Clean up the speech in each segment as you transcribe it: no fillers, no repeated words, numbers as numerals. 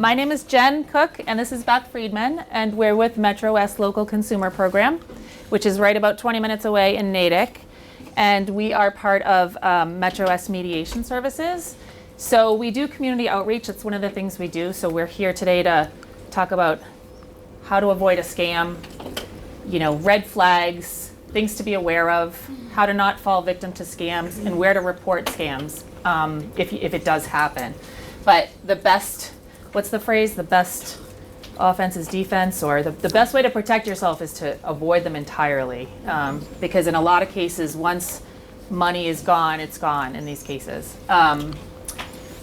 My name is Jen Cook, and this is Beth Friedman, and we're with MetroWest Local Consumer Program, which is right about 20 minutes away in Natick. And we are part of MetroWest Mediation Services. So we do community outreach. That's one of the things we do. So we're here today to talk about how to avoid a scam, red flags, things to be aware of, how to not fall victim to scams, and where to report scams if it does happen. But the best, what's the phrase? The best offense is defense, or the best way to protect yourself is to avoid them entirely. Because in a lot of cases, once money is gone, it's gone in these cases.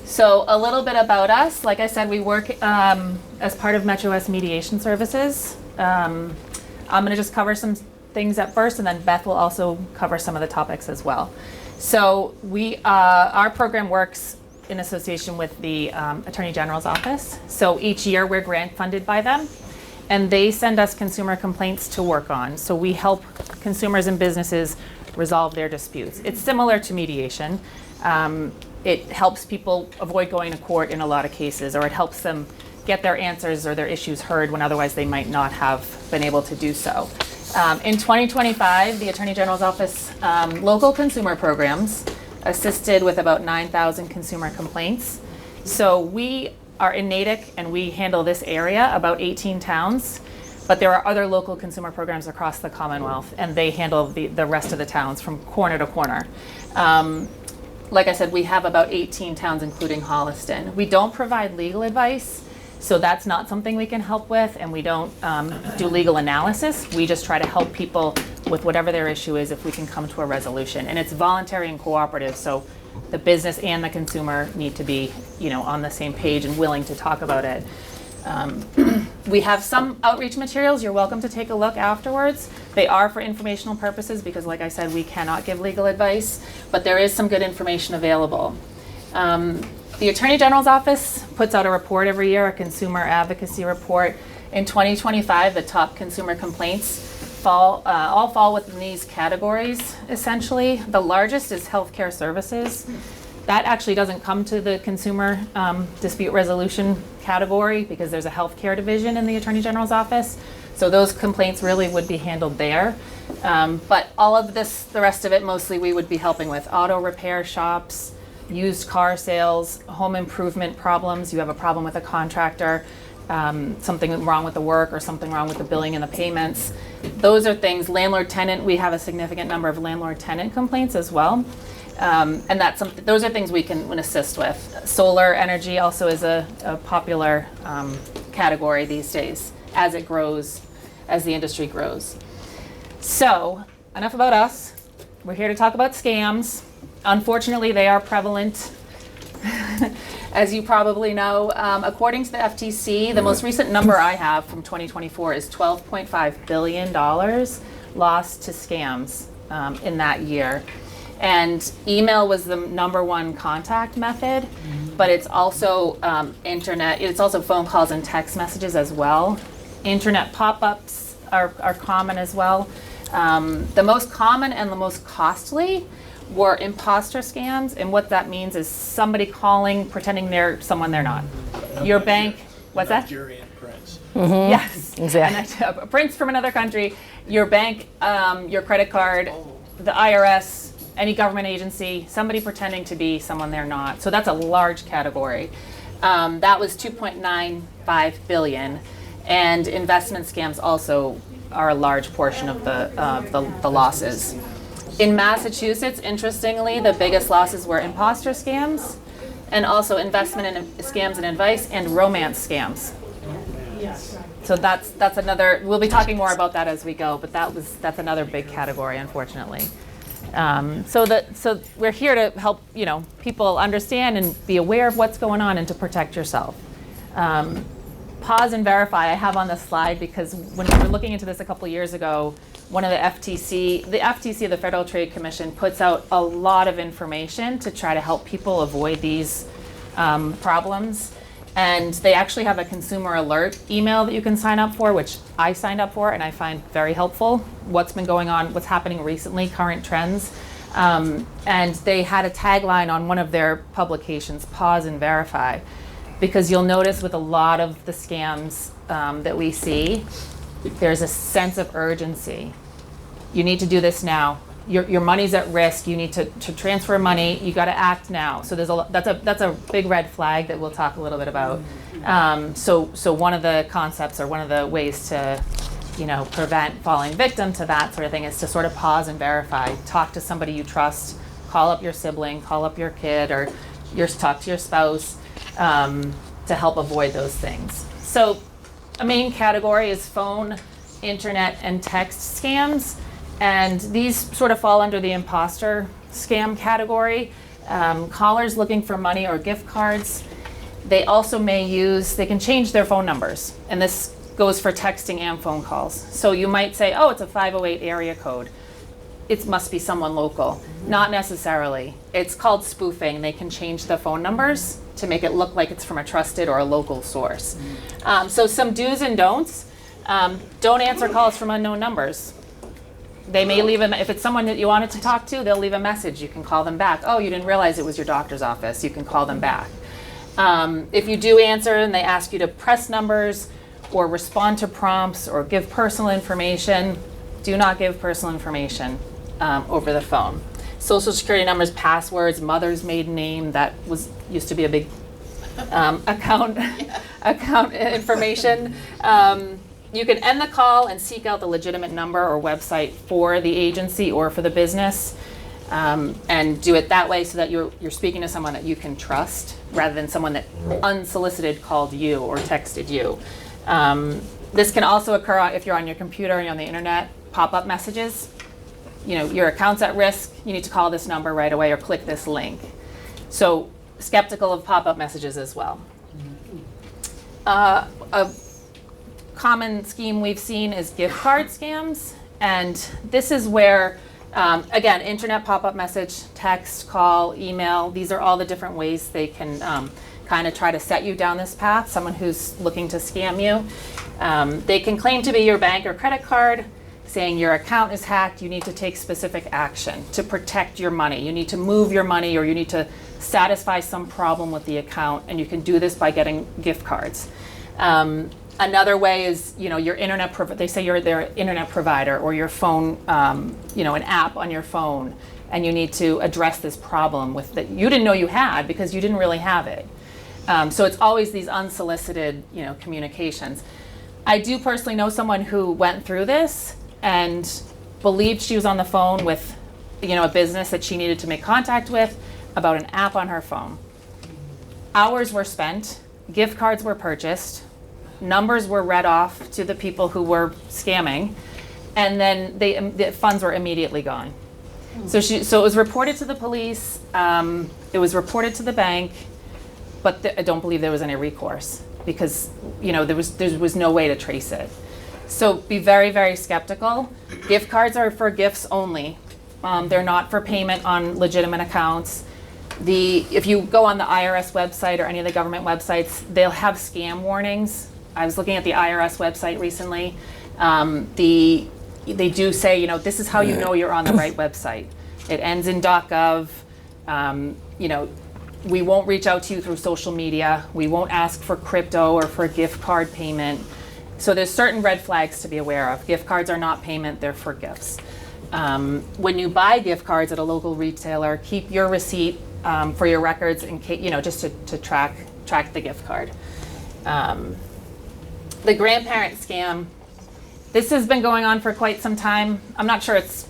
So a little bit about us. Like I said, we work as part of MetroWest Mediation Services. I'm going to just cover some things at first, and then Beth will also cover some of the topics as well. So our program works in association with the Attorney General's office. So each year we're grant funded by them, and they send us consumer complaints to work on. So we help consumers and businesses resolve their disputes. It's similar to mediation. It helps people avoid going to court in a lot of cases, or it helps them get their answers or their issues heard when otherwise they might not have been able to do so. In 2025, the Attorney General's office local consumer programs assisted with about 9,000 consumer complaints. So we are in Natick and we handle this area, about 18 towns, but there are other local consumer programs across the Commonwealth, and they handle the rest of the towns from corner to corner. Like I said, we have about 18 towns, including Holliston. We don't provide legal advice, so that's not something we can help with, and we don't do legal analysis. We just try to help people with whatever their issue is if we can come to a resolution. And it's voluntary and cooperative, so the business and the consumer need to be, on the same page and willing to talk about it. We have some outreach materials. You're welcome to take a look afterwards. They are for informational purposes because, like I said, we cannot give legal advice, but there is some good information available. The Attorney General's office puts out a report every year, a consumer advocacy report. In 2025, the top consumer complaints all fall within these categories, essentially. The largest is healthcare services. That actually doesn't come to the consumer dispute resolution category because there's a healthcare division in the Attorney General's office. So those complaints really would be handled there. But all of this, the rest of it, mostly we would be helping with auto repair shops, used car sales, home improvement problems. You have a problem with a contractor, something wrong with the work or something wrong with the billing and the payments. Those are things. Landlord-tenant, we have a significant number of landlord-tenant complaints as well. And those are things we can assist with. Solar energy also is a popular category these days as it grows, as the industry grows. So enough about us. We're here to talk about scams. Unfortunately, they are prevalent. As you probably know, according to the FTC, the most recent number I have from 2024 is $12.5 billion lost to scams in that year. And email was the number one contact method, but it's also internet, it's also phone calls and text messages as well. Internet pop-ups are common as well. The most common and the most costly were imposter scams, and what that means is somebody calling, pretending they're someone they're not. Your bank, what's that? Nigerian prince. Mm-hmm. Yes, exactly. A prince from another country, your bank, your credit card, the IRS, any government agency, somebody pretending to be someone they're not. So that's a large category. That was $2.95 billion, and investment scams also are a large portion of the losses. In Massachusetts, interestingly, the biggest losses were imposter scams, and also investment scams and advice, and romance scams. So that's another. We'll be talking more about that as we go, but that's another big category, unfortunately. So we're here to help people understand and be aware of what's going on and to protect yourself. Pause and verify. I have on this slide because when we were looking into this a couple years ago, one of the FTC, the Federal Trade Commission, puts out a lot of information to try to help people avoid these problems. And they actually have a consumer alert email that you can sign up for, which I signed up for and I find very helpful. What's been going on, what's happening recently, current trends. And they had a tagline on one of their publications, pause and verify. because you'll notice with a lot of the scams that we see, there's a sense of urgency. You need to do this now. Your money's at risk. You need to transfer money. You got to act now. So that's a big red flag that we'll talk a little bit about. So one of the concepts, or one of the ways to prevent falling victim to that sort of thing, is to sort of pause and verify. Talk to somebody you trust. Call up your sibling. Call up your kid, or talk to your spouse to help avoid those things. So a main category is phone, internet, and text scams. And these sort of fall under the imposter scam category. Callers looking for money or gift cards. They also they can change their phone numbers. And this goes for texting and phone calls. So you might say, oh, it's a 508 area code. It must be someone local. Not necessarily. It's called spoofing. They can change the phone numbers to make it look like it's from a trusted or a local source. So some do's and don'ts. Don't answer calls from unknown numbers. They may leave if it's someone that you wanted to talk to, they'll leave a message. You can call them back. Oh, you didn't realize it was your doctor's office. You can call them back. If you do answer and they ask you to press numbers or respond to prompts or give personal information, do not give personal information over the phone. Social security numbers, passwords, mother's maiden name, that used to be a big account information. You can end the call and seek out the legitimate number or website for the agency or for the business, and do it that way so that you're speaking to someone that you can trust rather than someone that unsolicited called you or texted you. This can also occur if you're on your computer and you're on the internet. Pop-up messages. Your account's at risk. You need to call this number right away or click this link. So skeptical of pop-up messages as well. A common scheme we've seen is gift card scams, and this is where, again, internet pop-up message, text, call, email, these are all the different ways they can kind of try to set you down this path, someone who's looking to scam you. They can claim to be your bank or credit card, saying your account is hacked, you need to take specific action to protect your money. You need to move your money, or you need to satisfy some problem with the account, and you can do this by getting gift cards. Another way is, your internet. They say you're their internet provider, or your phone, an app on your phone, and you need to address this problem with that you didn't know you had because you didn't really have it. So it's always these unsolicited, communications. I do personally know someone who went through this and believed she was on the phone with, a business that she needed to make contact with about an app on her phone. Hours were spent, gift cards were purchased, numbers were read off to the people who were scamming, and then the funds were immediately gone. So it was reported to the police, it was reported to the bank, but I don't believe there was any recourse because there was no way to trace it. So be very, very skeptical. Gift cards are for gifts only. They're not for payment on legitimate accounts. If you go on the IRS website or any of the government websites, they'll have scam warnings. I was looking at the IRS website recently. They do say, this is how you know you're on the right website. It ends in .gov. We won't reach out to you through social media. We won't ask for crypto or for gift card payment. So there's certain red flags to be aware of. Gift cards are not payment, they're for gifts. When you buy gift cards at a local retailer, keep your receipt for your records in case, just to track the gift card. The grandparent scam, this has been going on for quite some time. I'm not sure it's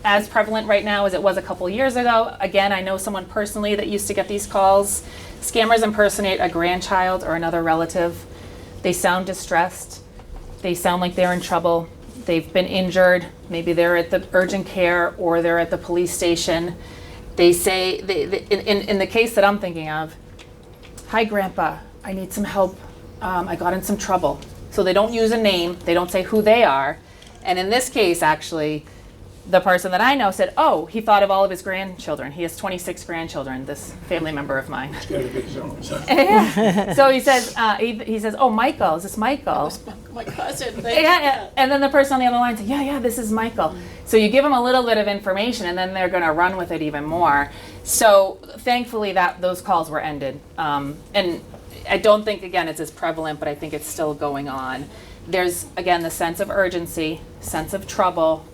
as prevalent right now as it was a couple years ago. Again, I know someone personally that used to get these calls. Scammers impersonate a grandchild or another relative. They sound distressed. They sound like they're in trouble. They've been injured. Maybe they're at the urgent care or they're at the police station. They say, in the case that I'm thinking of, "Hi, Grandpa, I need some help. I got in some trouble." So they don't use a name. They don't say who they are. And in this case, actually, the person that I know said, oh, he thought of all of his grandchildren. He has 26 grandchildren, this family member of mine. Yeah. So he says, oh, Michael, is this Michael? My cousin. Yeah. And then the person on the other line said, yeah, this is Michael. So you give them a little bit of information, and then they're going to run with it even more. So thankfully, those calls were ended. And I don't think, again, it's as prevalent, but I think it's still going on. There's, again, the sense of urgency, sense of trouble.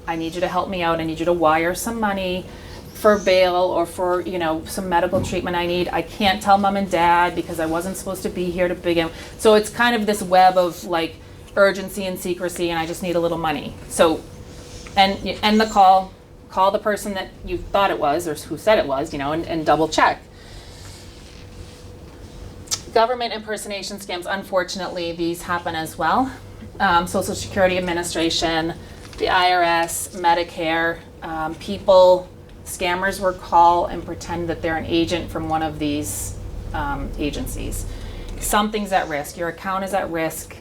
I need you to help me out. I need you to wire some money for bail or for, some medical treatment I need. I can't tell mom and dad because I wasn't supposed to be here to begin. So it's kind of this web of like urgency and secrecy, and I just need a little money. So, and end the call the person that you thought it was or who said it was, and double check. Government impersonation scams, unfortunately, these happen as well. Social Security Administration, the IRS, Medicare, scammers will call and pretend that they're an agent from one of these agencies. Something's at risk. Your account is at risk.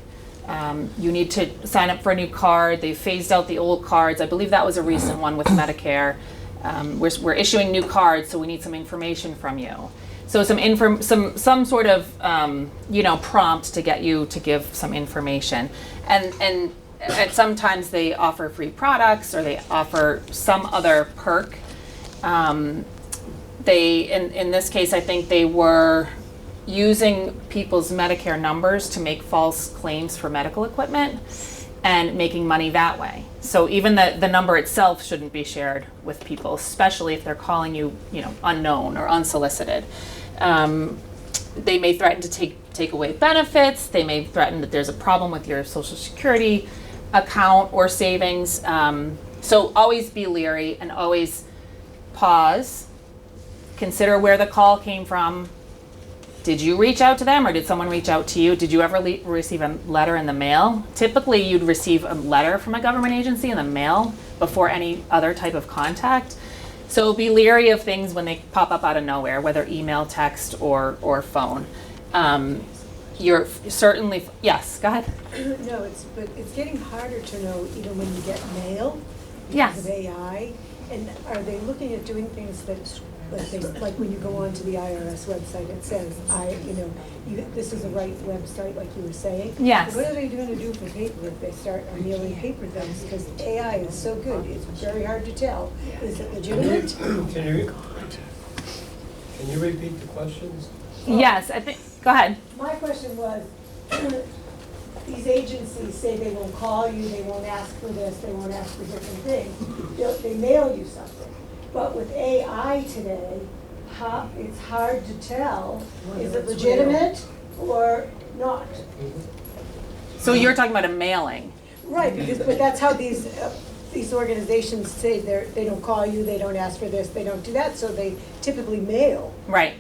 You need to sign up for a new card. They phased out the old cards. I believe that was a recent one with Medicare. We're issuing new cards, so we need some information from you. So some sort of prompt to get you to give some information, and sometimes they offer free products or they offer some other perk. In this case, I think they were using people's Medicare numbers to make false claims for medical equipment and making money that way. So even the number itself shouldn't be shared with people, especially if they're calling you, unknown or unsolicited. They may threaten to take away benefits. They may threaten that there's a problem with your Social Security account or savings. So always be leery and always pause. Consider where the call came from. Did you reach out to them or did someone reach out to you? Did you ever receive a letter in the mail? Typically, you'd receive a letter from a government agency in the mail before any other type of contact. So be leery of things when they pop up out of nowhere, whether email, text, or phone. You're certainly, yes, go ahead. No, but it's getting harder to know even when you get mail because Yes. of AI. And are they looking at doing things that, like when you go onto the IRS website, it says, this is the right website, like you were saying. Yes. What are they going to do for paper if they start mailing paper things? Because AI is so good, it's very hard to tell. Is it legitimate? Can you repeat the questions? Yes, I think, go ahead. My question was, these agencies say they won't call you, they won't ask for this, they won't ask for different things. They mail you something. But with AI today, it's hard to tell, is it legitimate or not? So you're talking about a mailing. Right, but that's how these organizations say they don't call you, they don't ask for this, they don't do that, so they typically mail. Right.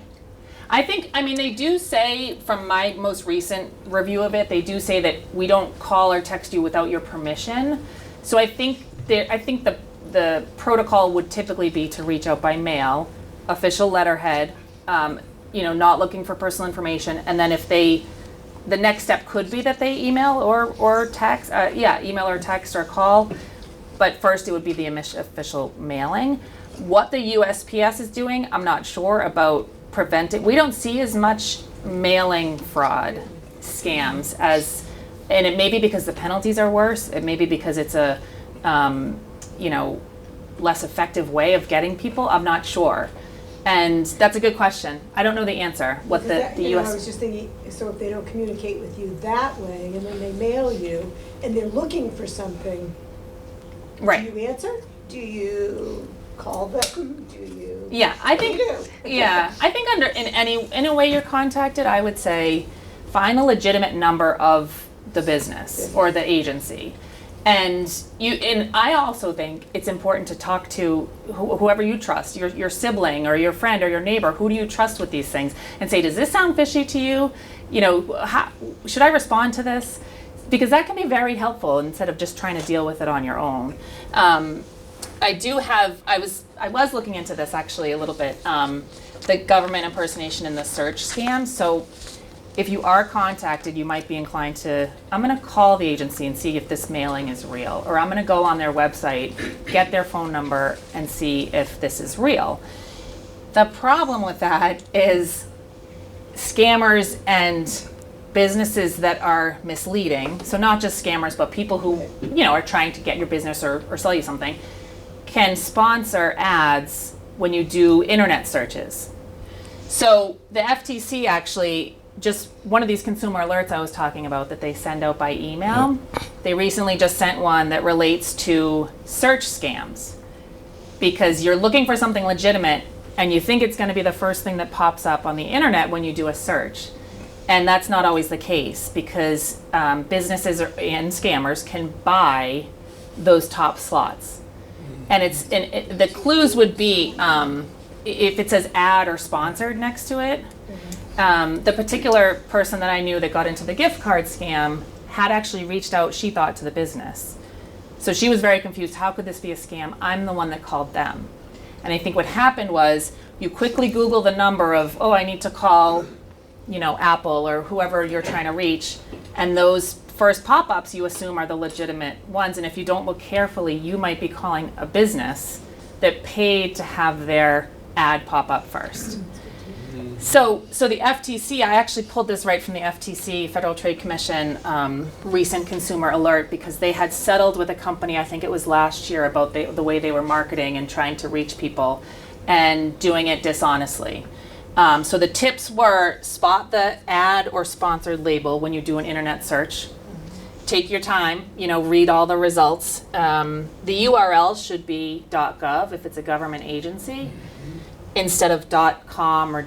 They do say, from my most recent review of it, they do say that we don't call or text you without your permission. So I think the protocol would typically be to reach out by mail, official letterhead, not looking for personal information, and then the next step could be that they email or text, email or text or call, but first it would be the official mailing. What the USPS is doing, I'm not sure about preventing. We don't see as much mailing fraud scams and it may be because the penalties are worse, it may be because it's a, less effective way of getting people, I'm not sure. And that's a good question. I don't know the answer. What the US... I was just thinking, so if they don't communicate with you that way, and then they mail you, and they're looking for something, Right. do you answer? Do you call them? Do you? Yeah, I think. I think in a way you're contacted, I would say find a legitimate number of the business or the agency. And I also think it's important to talk to whoever you trust, your sibling or your friend or your neighbor. Who do you trust with these things? And say, does this sound fishy to you? Should I respond to this? Because that can be very helpful instead of just trying to deal with it on your own. I was looking into this actually a little bit, the government impersonation and the search scam. So if you are contacted, you might be inclined to, I'm going to call the agency and see if this mailing is real, or I'm going to go on their website, get their phone number, and see if this is real. The problem with that is scammers and businesses that are misleading, so not just scammers, but people who are trying to get your business or sell you something, can sponsor ads when you do internet searches. So the FTC actually just one of these consumer alerts I was talking about that they send out by email, they recently just sent one that relates to search scams. Because you're looking for something legitimate and you think it's going to be the first thing that pops up on the internet when you do a search. And that's not always the case, because businesses and scammers can buy those top slots. And the clues would be if it says ad or sponsored next to it. The particular person that I knew that got into the gift card scam had actually reached out, she thought, to the business. So she was very confused. How could this be a scam? I'm the one that called them. And I think what happened was you quickly Google the number of, oh, I need to call, Apple or whoever you're trying to reach. And those first pop-ups you assume are the legitimate ones. And if you don't look carefully, you might be calling a business that paid to have their ad pop up first. So the FTC, I actually pulled this right from the FTC, Federal Trade Commission, recent consumer alert, because they had settled with a company, I think it was last year, about the way they were marketing and trying to reach people and doing it dishonestly. So the tips were: spot the ad or sponsored label when you do an internet search. Take your time, read all the results. The URL should be .gov if it's a government agency, instead of .com or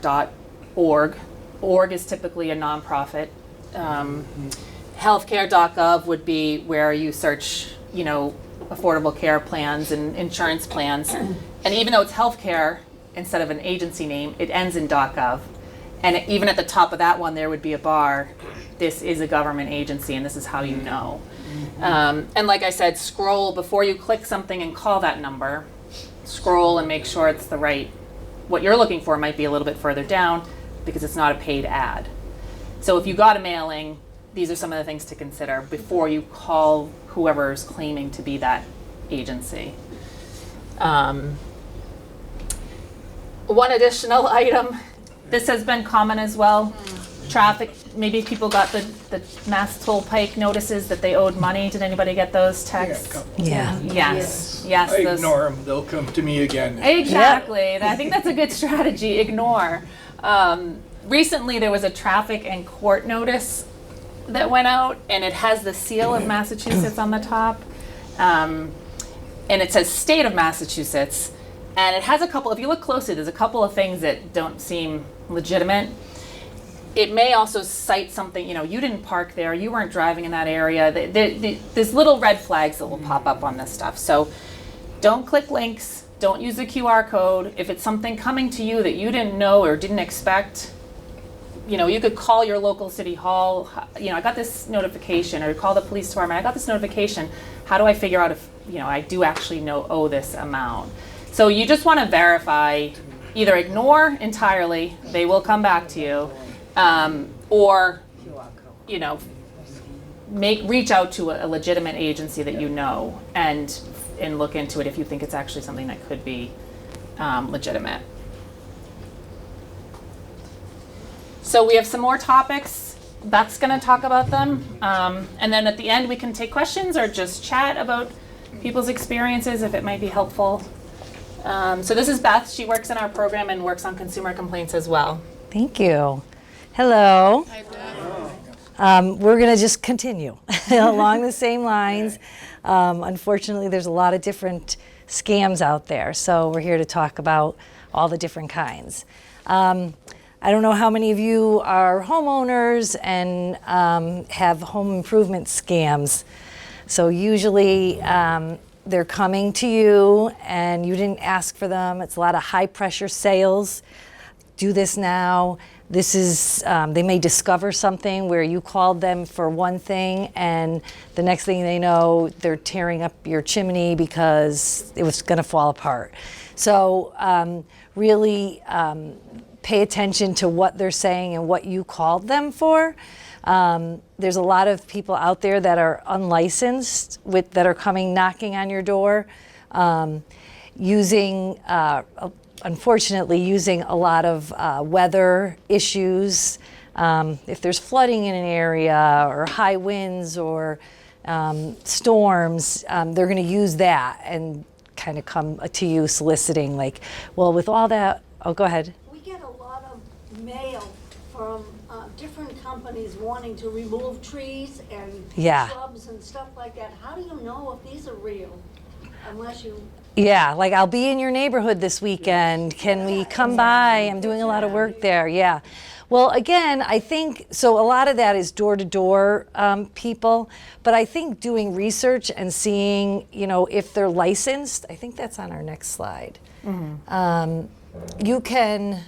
.org. Org is typically a nonprofit. Healthcare.gov would be where you search, affordable care plans and insurance plans. And even though it's healthcare instead of an agency name, it ends in .gov. And even at the top of that one, there would be a bar. This is a government agency, and this is how you know. And like I said, scroll before you click something and call that number. Scroll and make sure it's the right. What you're looking for might be a little bit further down because it's not a paid ad. So if you got a mailing, these are some of the things to consider before you call whoever is claiming to be that agency. One additional item, this has been common as well. Traffic, maybe people got the Mass Toll Pike notices that they owed money. Did anybody get those texts? Yeah. Yes. I those- ignore them, they'll come to me again. Exactly. I think that's a good strategy. Ignore. Recently, there was a traffic and court notice that went out, and it has the seal of Massachusetts on the top, and it says State of Massachusetts, and it has a couple. If you look closely, there's a couple of things that don't seem legitimate. It may also cite something, you didn't park there, you weren't driving in that area. There's little red flags that will pop up on this stuff. So don't click links, don't use the QR code. If it's something coming to you that you didn't know or didn't expect, you could call your local city hall. I got this notification, or call the police department. I got this notification. How do I figure out if, I do actually owe this amount? So you just want to verify, either ignore entirely, they will come back to you, or, reach out to a legitimate agency that and look into it if you think it's actually something that could be legitimate. So we have some more topics. Beth's going to talk about them. And then at the end, we can take questions or just chat about people's experiences if it might be helpful. So this is Beth. She works in our program and works on consumer complaints as well. Thank you. Hello. Hi, Beth. We're going to just continue along the same lines. Unfortunately, there's a lot of different scams out there, so we're here to talk about all the different kinds. I don't know how many of you are homeowners and have home improvement scams. So usually they're coming to you and you didn't ask for them. It's a lot of high pressure sales. Do this now. This is, they may discover something where you called them for one thing and the next thing they know, they're tearing up your chimney because it was gonna fall apart. So really pay attention to what they're saying and what you called them for. There's a lot of people out there that are unlicensed that are coming knocking on your door, unfortunately using a lot of weather issues. If there's flooding in an area or high winds or storms, they're going to use that and kind of come to you soliciting like, well, with all that, oh, go ahead. We get a lot of mail from different companies wanting to remove trees and Yeah. shrubs and stuff like that. How do you know if these are real unless you, Yeah, like I'll be in your neighborhood this weekend. Can we come by? I'm doing a lot of work there. Yeah. Well, again, I think so. A lot of that is door-to-door people, but I think doing research and seeing, if they're licensed. I think that's on our next slide. You can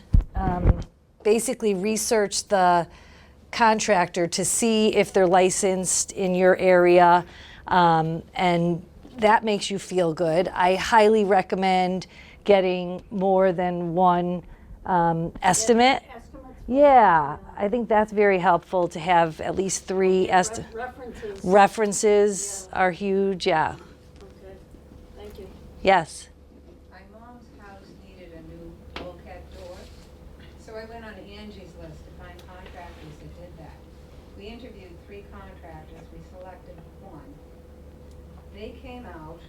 basically research the contractor to see if they're licensed in your area, and that makes you feel good. I highly recommend getting more than one estimate. estimates? Yeah, I think that's very helpful to have at least three References? references are huge. Yeah. Okay, thank you. Yes. My mom's house needed a new bulkhead door, so I went on Angie's List to find contractors that did that. We interviewed 3 contractors, we selected one. They came out,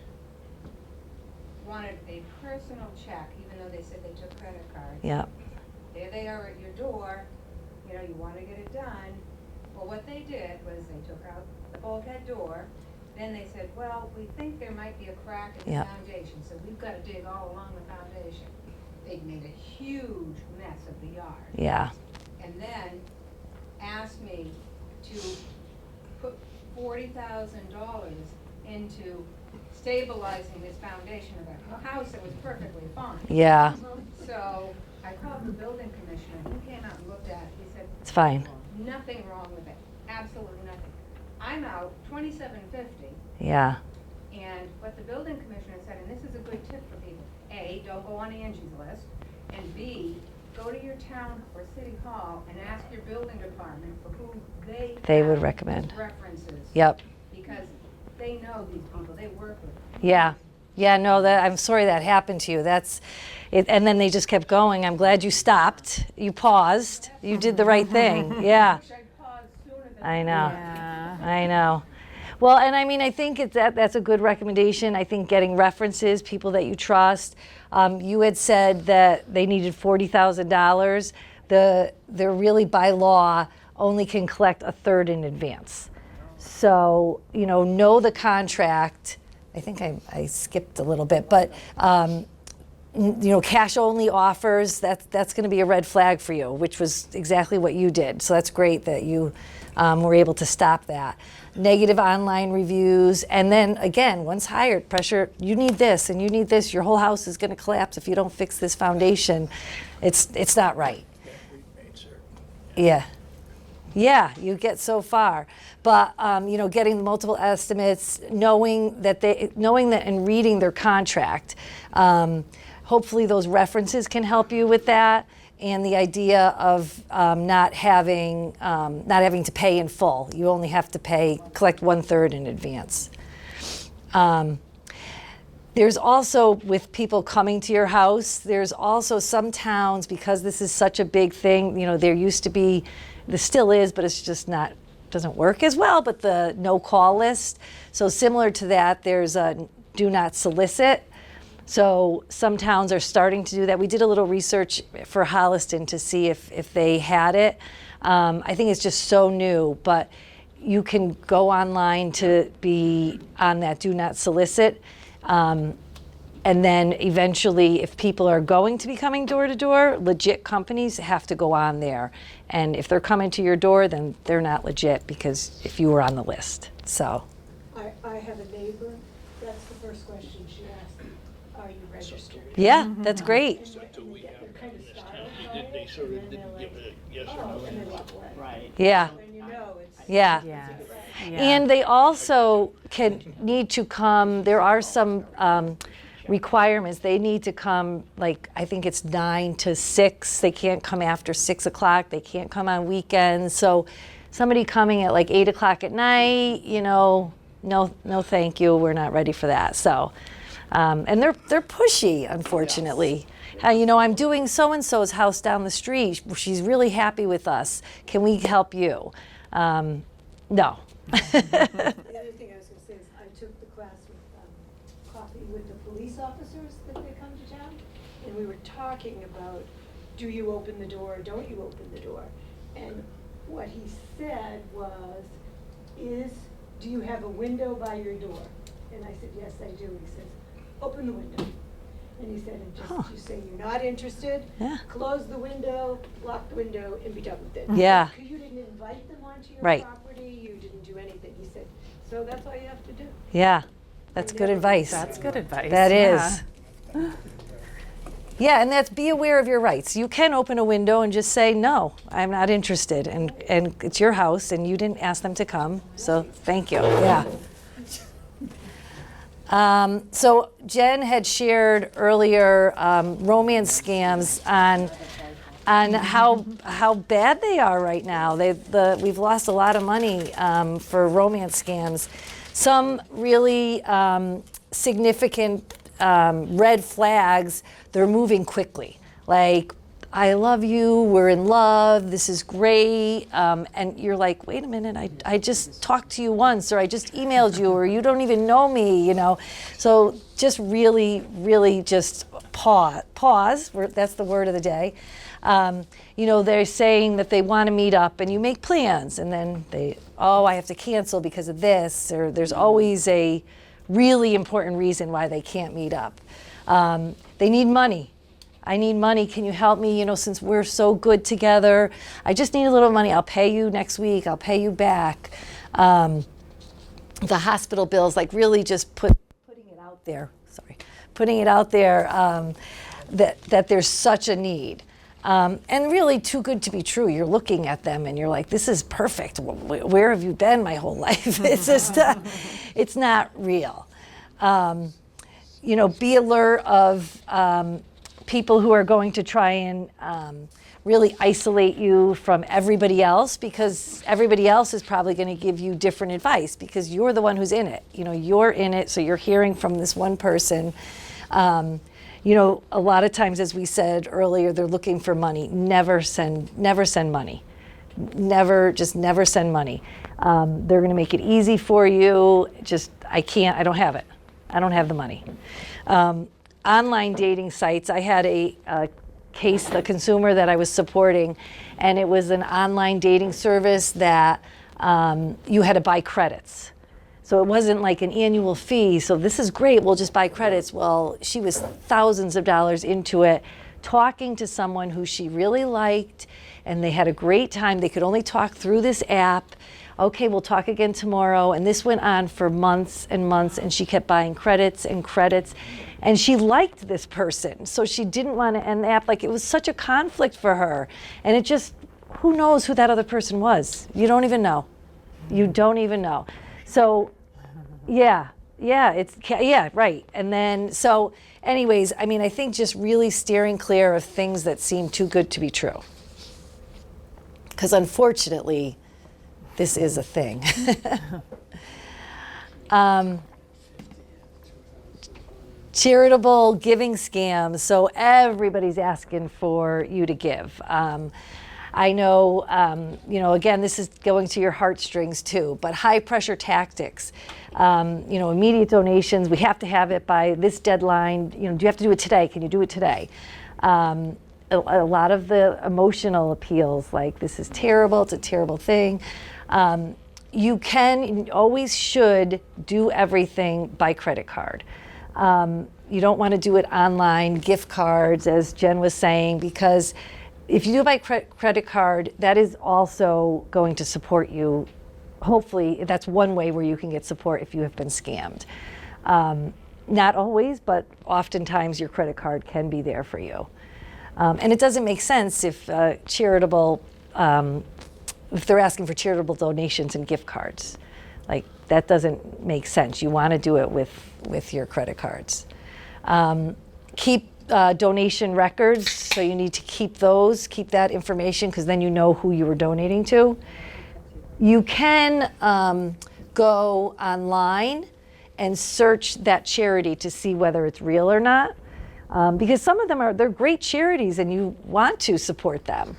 wanted a personal check, even though they said they took credit cards. Yeah. There they are at your door, you want to get it done. Well, what they did was they took out the bulkhead door, then they said, well, we think there might be a crack in the Yeah. foundation, so we've got to dig all along the foundation. They made a huge mess of the yard. Yeah. And then asked me to put $40,000 into stabilizing this foundation of a house that was perfectly fine. Yeah. So I called the building commissioner, he came out and looked at it, he said, It's fine. nothing wrong with it, absolutely nothing. I'm out $2,750, Yeah. and what the building commissioner said, and this is a good tip for people, A, don't go on Angie's List, and B, go to your town or city hall and ask your building department for who They would have recommend. references. Yep. Because they know these people, they work with them. Yeah. Yeah, no, I'm sorry that happened to you. That's it, and then they just kept going. I'm glad you stopped. You paused. You did the right thing. Yeah. Wish I'd paused sooner than I know. Yeah. I know. Well, and I mean, I think that's a good recommendation. I think getting references, people that you trust. You had said that they needed $40,000. They're really by law only can collect a third in advance. So, know the contract. I think I skipped a little bit, but cash only offers, that's going to be a red flag for you, which was exactly what you did. So that's great that you were able to stop that. Negative online reviews, and then again, once hired, pressure, you need this and you need this, your whole house is going to collapse if you don't fix this foundation. It's not right. Yeah. Yeah, you get so far, but getting multiple estimates, knowing that and reading their contract, hopefully those references can help you with that, and the idea of not having to pay in full. You only have to collect 1/3 in advance. There's also, with people coming to your house, there's also some towns, because this is such a big thing, there used to be, there still is, but it's just doesn't work as well, but the no-call list. So similar to that, there's a do not solicit. So some towns are starting to do that. We did a little research for Holliston to see if they had it. I think it's just so new, but you can go online to be on that do not solicit. And then eventually, if people are going to be coming door to door, legit companies have to go on there. And if they're coming to your door, then they're not legit, because if you were on the list. So, I have a neighbor, that's the first question she asked, are you registered? yeah, that's great. And they're kind of startled by it, They sort and of then didn't they're give like, it a yes or oh, no. and then walk away. Right. Yeah, When you know it's. yeah. Yes. Yeah. And they also need to come, there are some requirements. They need to come, I think it's 9 to 6. They can't come after 6 o'clock. They can't come on weekends. So somebody coming at 8 o'clock at night, no thank you. We're not ready for that. So, and they're pushy, unfortunately. I'm doing so-and-so's house down the street. She's really happy with us. Can we help you? No. The other thing I was gonna say is, I took the class with, coffee with the police officers that they come to town, and we were talking about, do you open the door, or don't you open the door? And what he said was, do you have a window by your door? And I said, yes, I do. He says, open the window. And he said, and just, you say you're not interested, Yeah. close the window, lock the window, and be done with it. Yeah. You didn't invite them onto your Right. property, you didn't do anything. He said, so that's all you have to do. Yeah, that's good advice. That's good advice. That yeah. is. Yeah, and that's be aware of your rights. You can open a window and just say, no, I'm not interested. And it's your house and you didn't ask them to come. So thank you. Yeah. So Jen had shared earlier romance scams on how bad they are right now. We've lost a lot of money for romance scams. Some really significant red flags, they're moving quickly. Like, I love you, we're in love, this is great. And you're like, wait a minute, I just talked to you once, or I just emailed you, or you don't even know me, you know. So just really, really just pause, that's the word of the day. You know, they're saying that they want to meet up and you make plans and then I have to cancel because of this, or there's always a really important reason why they can't meet up. They need money. I need money. Can you help me? You know, since we're so good together, I just need a little money. I'll pay you next week. I'll pay you back. The hospital bills, like really just putting it out there. Putting it out there that there's such a need. And really too good to be true. You're looking at them and you're like, this is perfect. Where have you been my whole life? It's just, it's not real. You know, be alert of people who are going to try and really isolate you from everybody else, because everybody else is probably going to give you different advice because you're the one who's in it. You know, you're in it, so you're hearing from this one person. You know, a lot of times, as we said earlier, they're looking for money. Never send money. Never send money. They're going to make it easy for you. I don't have it. I don't have the money. Online dating sites, I had a consumer that I was supporting, and it was an online dating service that you had to buy credits. So it wasn't like an annual fee, so this is great, we'll just buy credits. Well, she was thousands of dollars into it, talking to someone who she really liked, and they had a great time. They could only talk through this app. Okay, we'll talk again tomorrow. And this went on for months and months, and she kept buying credits and credits. And she liked this person, so she didn't want to end the app. Like, it was such a conflict for her. And it just, who knows who that other person was? You don't even know. You don't even know. So, yeah, right. And then, so anyways, I mean, I think just really steering clear of things that seem too good to be true. Because unfortunately, this is a thing. Charitable giving scams. So everybody's asking for you to give. I know, you know, again, this is going to your heartstrings too, but high pressure tactics, you know, immediate donations, we have to have it by this deadline, you know, do you have to do it today? Can you do it today? A lot of the emotional appeals, like this is terrible, it's a terrible thing. You always should do everything by credit card. You don't want to do it online, gift cards, as Jen was saying, because if you do it by credit card, that is also going to support you. Hopefully, that's one way where you can get support if you have been scammed. Not always, but oftentimes your credit card can be there for you. And it doesn't make sense if charitable, if they're asking for charitable donations and gift cards. Like, that doesn't make sense. You want to do it with your credit cards. Keep donation records, so you need to keep that information, because then you know who you were donating to. You can go online and search that charity to see whether it's real or not, because some of them they're great charities and you want to support them.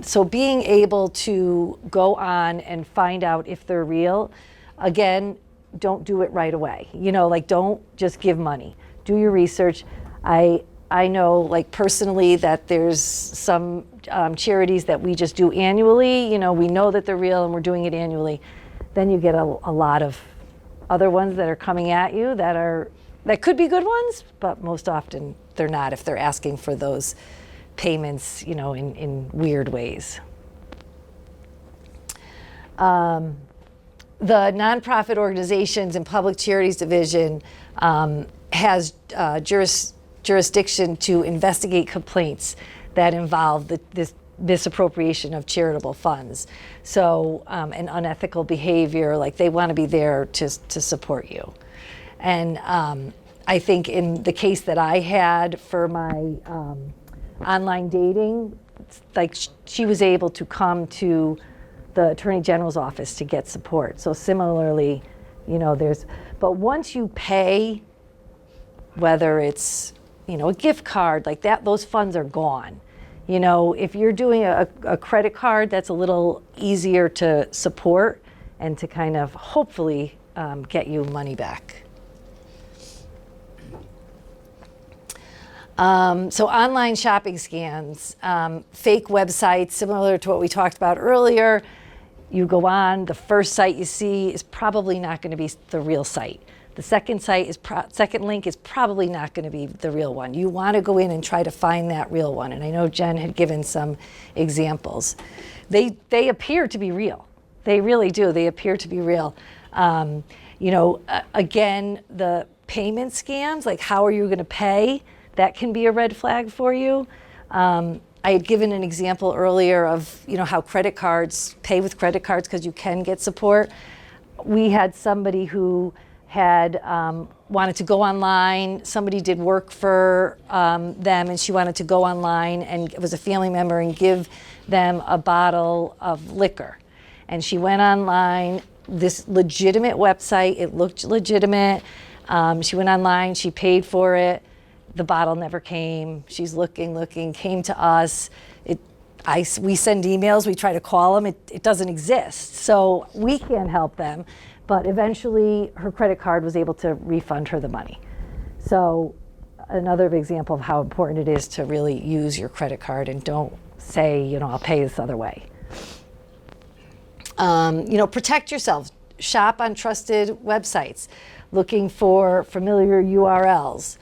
So being able to go on and find out if they're real, again, don't do it right away. You know, like, don't just give money. Do your research. I I know, like personally, that there's some charities that we just do annually. You know, we know that they're real and we're doing it annually. Then you get a lot of other ones that are coming at you that could be good ones, but most often they're not if they're asking for those payments, you know, in weird ways. The Nonprofit Organizations and Public Charities Division has jurisdiction to investigate complaints that involve this misappropriation of charitable funds. So, and unethical behavior, like they want to be there to support you. And I think in the case that I had for my online dating, like she was able to come to the Attorney General's office to get support. So similarly, you know, but once you pay, whether it's, you know, a gift card like that, those funds are gone. You know, if you're doing a credit card, that's a little easier to support and to kind of hopefully get you money back. So online shopping scams, fake websites, similar to what we talked about earlier. You go on, the first site you see is probably not going to be the real site. The second second link is probably not going to be the real one. You want to go in and try to find that real one. And I know Jen had given some examples. They appear to be real. They really do. They appear to be real. You know, again, the payment scams, like how are you going to pay? That can be a red flag for you. I had given an example earlier of, you know, how credit cards, pay with credit cards because you can get support. We had somebody who had wanted to go online. Somebody did work for them and she wanted to go online, and it was a family member, and give them a bottle of liquor. And she went online, this legitimate website, it looked legitimate. She went online, she paid for it. The bottle never came. She's looking, came to us. We send emails, we try to call them, it doesn't exist. So we can't help them, but eventually her credit card was able to refund her the money. So another example of how important it is to really use your credit card and don't say, you know, I'll pay this other way. You know, protect yourself. Shop on trusted websites, looking for familiar URLs.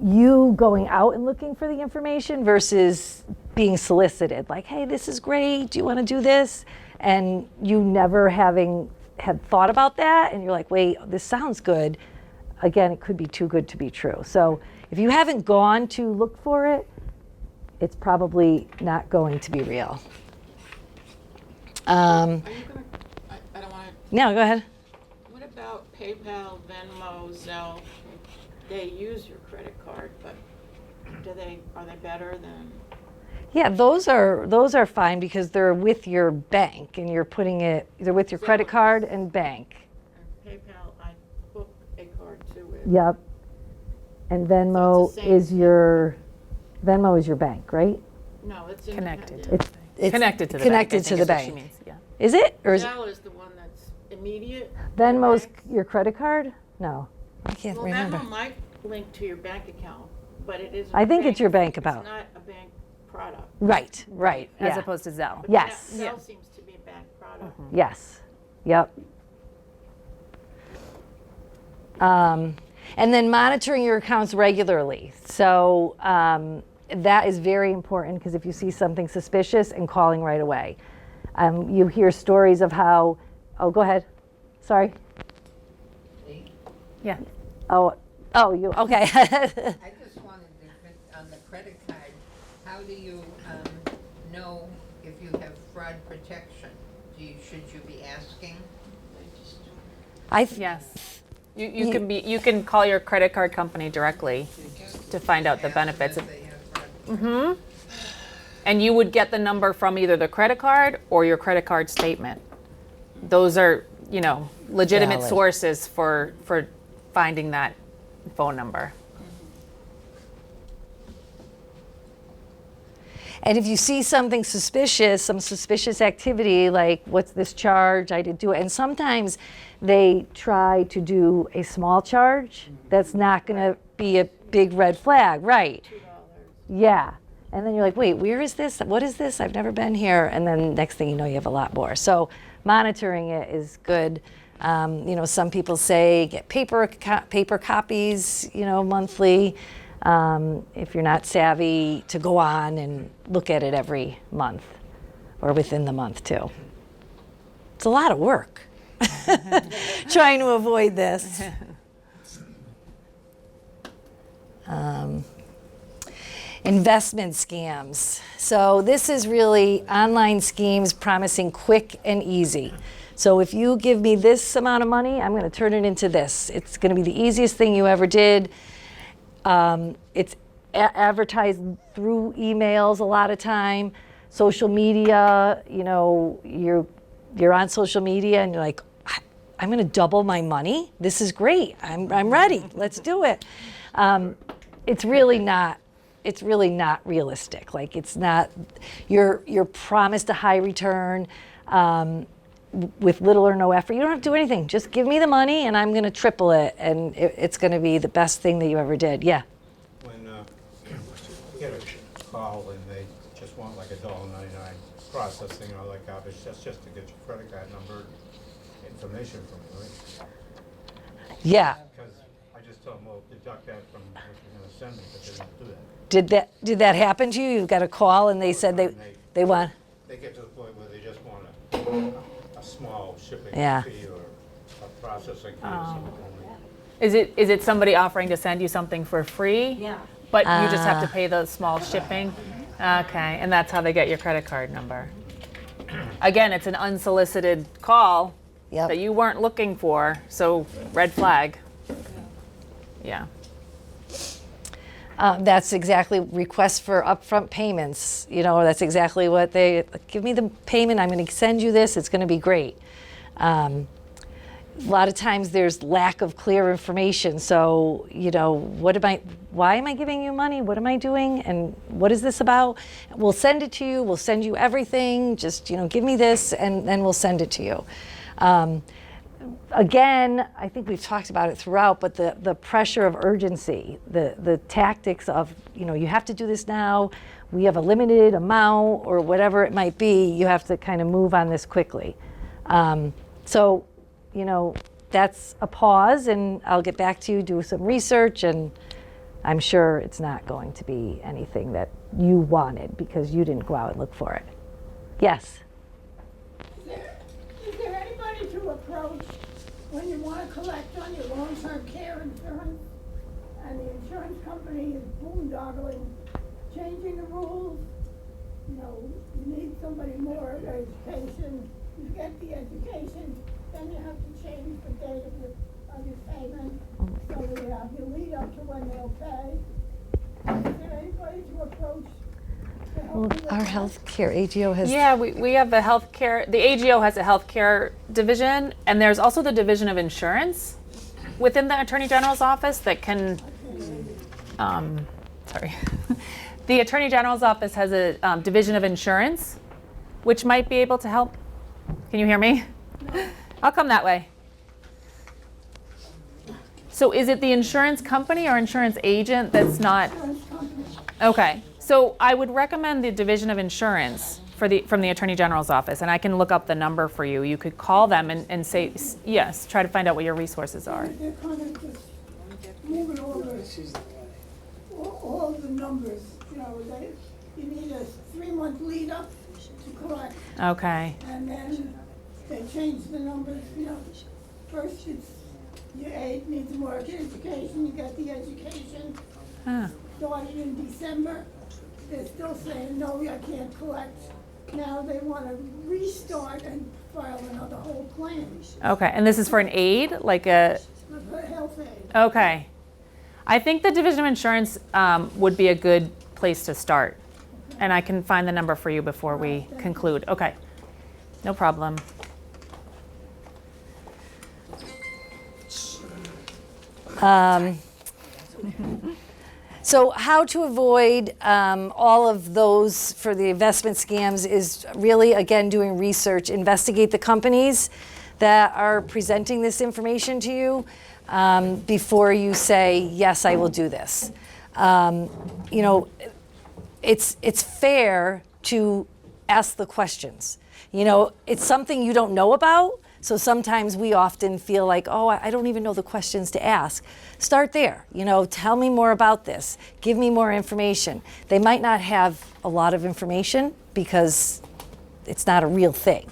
You going out and looking for the information versus being solicited, like, hey, this is great, do you want to do this? And you never had thought about that, and you're like, wait, this sounds good. Again, it could be too good to be true. So if you haven't gone to look for it, it's probably not going to be real. Are you gonna, I don't want to. No, go ahead. What about PayPal, Venmo, Zelle? They use your credit card, but are they better than? Yeah, those are fine because they're with your bank and you're putting it, they're with your credit card and bank. PayPal, I hook a card to it. Yep. And Venmo So it's the same is your bank, right? No, it's Connected. independent. It's Connected to the connected bank, I to think the is what she bank. means, yeah. Is it? Or is Zelle is the one that's immediate. Venmo's bank. your credit card? No, I can't Well, remember. Venmo might link to your bank account, but it isn't. I think it's your bank It's account. not a bank product. Right, As yeah. opposed to Zelle. But Yes. Zelle seems to be a bank product. Yes, yep. And then monitoring your accounts regularly. So that is very important because if you see something suspicious, and calling right away. You hear stories of how, oh, go ahead. Sorry. Yeah. Oh, you, okay. I just wanted to, on the credit card, how do you know if you have fraud protection? Should you be asking? Yes. You can call your credit card company directly to find out the benefits. If they have fraud And you would get the number from either the credit card or your credit card statement. Those are, you know, legitimate Valid. sources for finding that phone number. And if you see something suspicious, some suspicious activity, like what's this charge, I didn't do it. And sometimes they try to do a small charge that's not gonna be a big red flag, right? Yeah. And then you're like, wait, where is this? What is this? I've never been here. And then next thing you know, you have a lot more. So monitoring it is good. Some people say get paper copies, monthly. If you're not savvy, to go on and look at it every month or within the month too. It's a lot of work trying to avoid this. Investment scams. So this is really online schemes promising quick and easy. So if you give me this amount of money, I'm going to turn it into this. It's going to be the easiest thing you ever did. It's advertised through emails a lot of time, social media. You're on social media and you're like, I'm going to double my money. This is great. I'm ready. Let's do it. It's really not realistic. Like, it's not, you're promised a high return with little or no effort. You don't have to do anything. Just give me the money and I'm going to triple it, and it's going to be the best thing that you ever did. Yeah. When you get a call and they just want like $1.99 processing and all that garbage, that's just to get your credit card number information from you, right? Yeah. Because I just tell them, well, deduct that from what you're going to send me, but they don't do that. Did that happen to you? You got a call and they said they want. They get to the point where they just want a small shipping Yeah. fee or a processing fee or something. Is it somebody offering to send you something for free? Yeah. But you just have to pay the small shipping? Okay, and that's how they get your credit card number. Again, it's an unsolicited call Yep. that you weren't looking for, so red flag. Yeah. That's exactly requests for upfront payments. That's exactly what they give me the payment. I'm going to send you this. It's going to be great. A lot of times there's lack of clear information. So, why am I giving you money? What am I doing? And what is this about? We'll send it to you. We'll send you everything. Just, give me this and then we'll send it to you. Again, I think we've talked about it throughout, but the pressure of urgency, the tactics of, you have to do this now, we have a limited amount or whatever it might be, you have to kind of move on this quickly. So, that's a pause, and I'll get back to you, do some research, and I'm sure it's not going to be anything that you wanted because you didn't go out and look for it. Yes? Is there anybody to approach when you want to collect on your long-term care insurance and the insurance company is boondoggling, changing the rules? You need somebody more education. You get the education, then you have to change the date of your payment, so you have your lead up to when they'll pay. Is there anybody to approach? Our healthcare AGO has. Yeah, we have the healthcare, the AGO has a healthcare division, and there's also the division of insurance within the Attorney General's office that can, the Attorney General's office has a division of insurance, which might be able to help. Can you hear me? No. I'll come that way. So is it the insurance company or insurance agent that's not? Okay. So I would recommend the Division of Insurance from the Attorney General's office, and I can look up the number for you. You could call them and say, yes, try to find out what your resources are. They're kind of just moving over all the numbers, you need a 3-month lead up to collect. Okay. And then they change the numbers, first it's your aide needs more education, you get the education. Starting in December. They're still saying, no, I can't collect. Now they want to restart and file another whole claim. Okay, and this is for an aid, like a? For health aid. Okay. I think the Division of Insurance would be a good place to start. And I can find the number for you before we conclude. Okay, no problem. So how to avoid all of those for the investment scams is really, again, doing research. Investigate the companies that are presenting this information to you. before you say, yes, I will do this. You know, it's fair to ask the questions. You know, it's something you don't know about, so sometimes we often feel like, oh, I don't even know the questions to ask. Start there. You know, tell me more about this. Give me more information. They might not have a lot of information because it's not a real thing.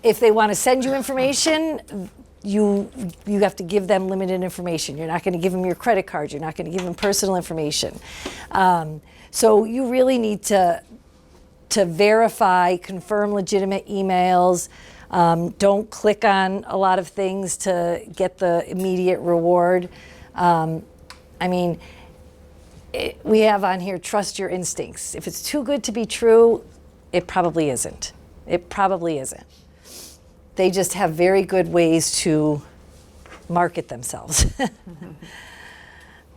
If they want to send you information, you have to give them limited information. You're not going to give them your credit card. You're not going to give them personal information. So you really need to verify, confirm legitimate emails. Don't click on a lot of things to get the immediate reward. I mean, we have on here, trust your instincts. If it's too good to be true, it probably isn't. It probably isn't. They just have very good ways to market themselves.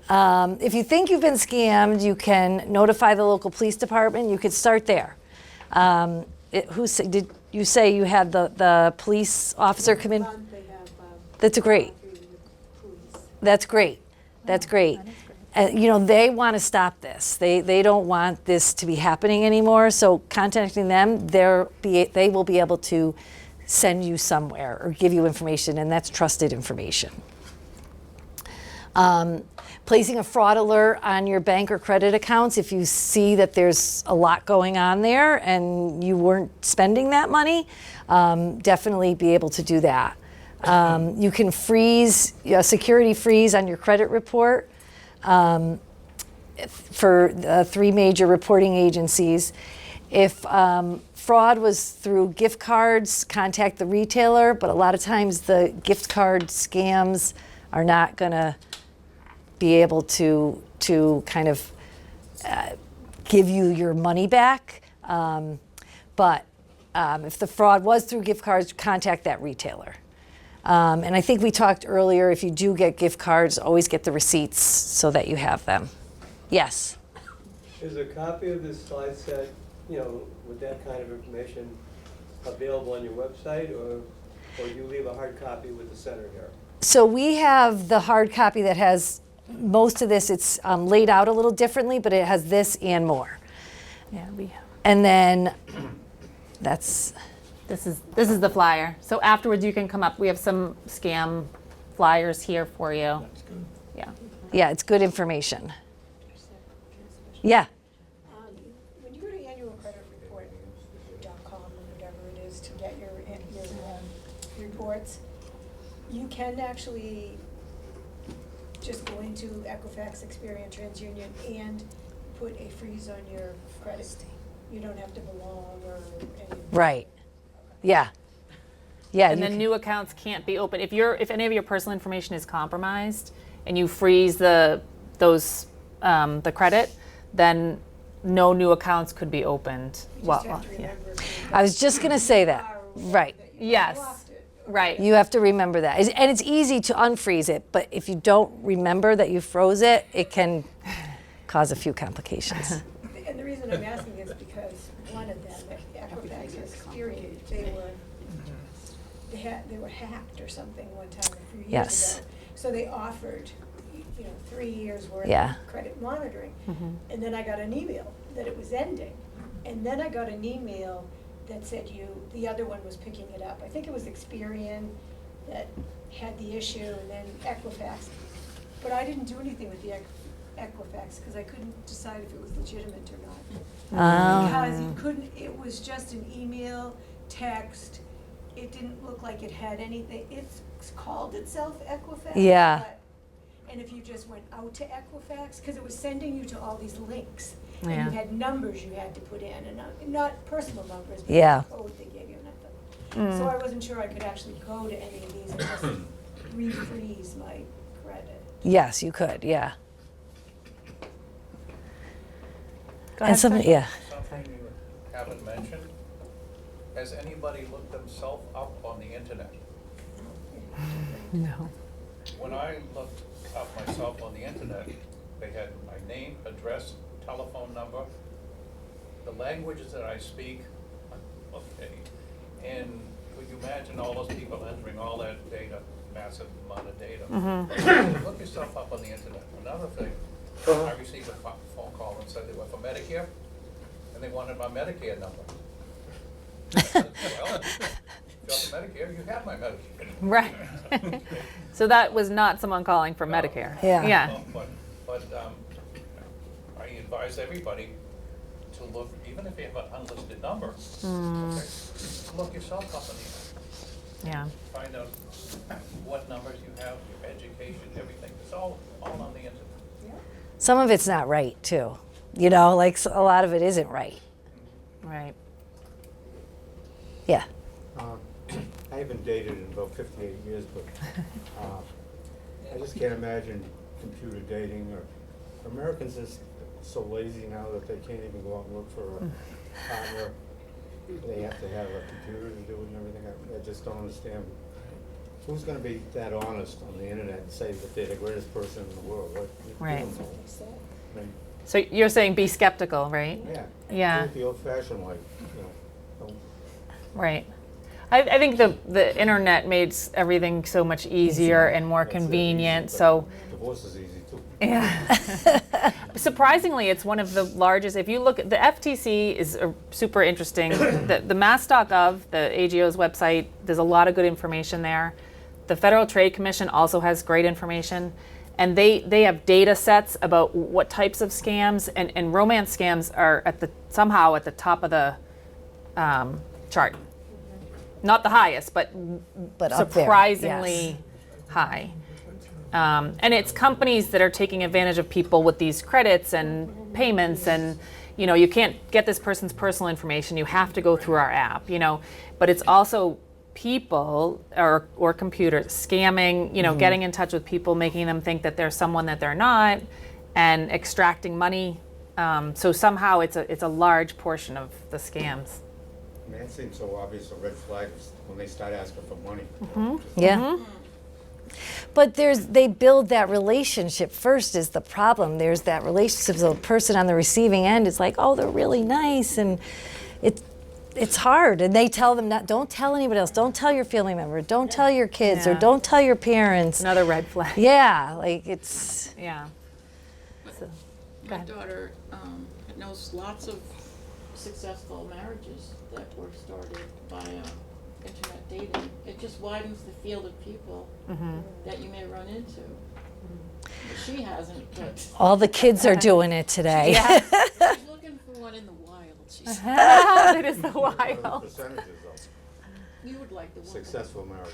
If you think you've been scammed, you can notify the local police department. You could start there. Did you say you had the police officer come in? They have, That's great. police. That's great. That's great. You know, they want to stop this. They don't want this to be happening anymore. So contacting them, they will be able to send you somewhere or give you information, and that's trusted information. Placing a fraud alert on your bank or credit accounts if you see that there's a lot going on there and you weren't spending that money, definitely be able to do that. You can freeze, a security freeze on your credit report for 3 major reporting agencies. If fraud was through gift cards, contact the retailer, but a lot of times the gift card scams are not going to be able to kind of give you your money back. But if the fraud was through gift cards, contact that retailer. And I think we talked earlier, if you do get gift cards, always get the receipts so that you have them. Yes? Is a copy of this slide set, you know, with that kind of information available on your website, or do you leave a hard copy with the center here? So we have the hard copy that has most of this. It's laid out a little differently, but it has this and more. Yeah, And then this is the flyer. So afterwards you can come up. We have some scam flyers here for you. That's good. Yeah. Yeah, it's good information. Yeah. When you go to annualcreditreport.com or whatever it is to get your reports, you can actually just go into Equifax, Experian, TransUnion, and put a freeze on your credit. You don't have to belong or anything. Right. Yeah. Yeah. And then new accounts can't be open. If any of your personal information is compromised and you freeze the credit, then no new accounts could be opened. You just have to remember. I was just going to say that. Right. Yes. Right. You have to remember that. And it's easy to unfreeze it, but if you don't remember that you froze it, it can cause a few complications. And the reason I'm asking is because one of them, Equifax or Experian, they were hacked or something one time a few years Yes. ago. So they offered, 3 years worth Yeah. of credit monitoring. And then I got an email that it was ending. And then I got an email that said the other one was picking it up. I think it was Experian that had the issue, and then Equifax. But I didn't do anything with the Equifax because I couldn't decide if it was legitimate or not. Because you couldn't, it was just an email, text. It didn't look like it had anything. It's called itself Equifax. Yeah. And if you just went out to Equifax, because it was sending you to all these links. Yeah. And you had numbers you had to put in, and not personal numbers, but Yeah. the code they gave you. And I thought, so I wasn't sure I could actually go to any of these and just refreeze my credit. Yes, you could. Yeah. Go ahead, Something Something you haven't mentioned, has anybody looked themselves up on the internet? No. When I looked up myself on the internet, they had my name, address, telephone number, the languages that I speak, okay. And could you imagine all those people entering all that data massive amount of data. Look yourself up on the internet. Another thing, I received a phone call and said they were for Medicare, and they wanted my Medicare number. I said, well, if you're for Medicare, you have my Medicare. Right. So that was not someone calling for Medicare. Yeah. Yeah. But I advise everybody to look, even if you have an unlisted number, okay, look yourself up on the internet. Yeah. Find out what numbers you have, your education, everything. It's all on the internet. Some of it's not right too. You know, like a lot of it isn't right. Right. Yeah. I haven't dated in about 58 years, but I just can't imagine computer dating, or Americans are so lazy now that they can't even go out and look for a partner. They have to have a computer to do it and everything. I just don't understand. Who's going to be that honest on the internet and say that they're the greatest person in the world? What, Right. you don't know. I mean, So you're saying be skeptical, right? yeah. Yeah. Do it the old-fashioned way, you know. Don't- Right. I think the internet made everything so much easier and more That's it, convenient. easy, but So divorce is easy too. yeah. Surprisingly, it's one of the largest. If you look at the FTC is super interesting. The mass.gov, the AGO's website, there's a lot of good information there. The Federal Trade Commission also has great information. And they have data sets about what types of scams, and romance scams are somehow at the top of the chart. Not the highest, but up there, surprisingly yes. high. And it's companies that are taking advantage of people with these credits and payments, and you can't get this person's personal information. You have to go through our app, But it's also people or computers scamming, getting in touch with people, making them think that they're someone that they're not, and extracting money. So somehow it's a large portion of the scams. Man, it seems so obvious, a red flag is when they start asking for money. Yeah. But they build that relationship first is the problem. There's that relationship. So the person on the receiving end is like, oh, they're really nice, and it's hard. And they tell them, don't tell anybody else. Don't tell your family member. Don't tell your kids, or Yeah. don't tell your parents. Another red flag. Yeah, like it's. Yeah. So, My ahead. daughter knows lots of successful marriages that were started by internet dating. It just widens the field of people that you may run into. But she hasn't, but All the kids are doing it today. Yeah. she's looking for one in the wild, she said. It is the What are the wild. percentages of You would like the one. successful marriages?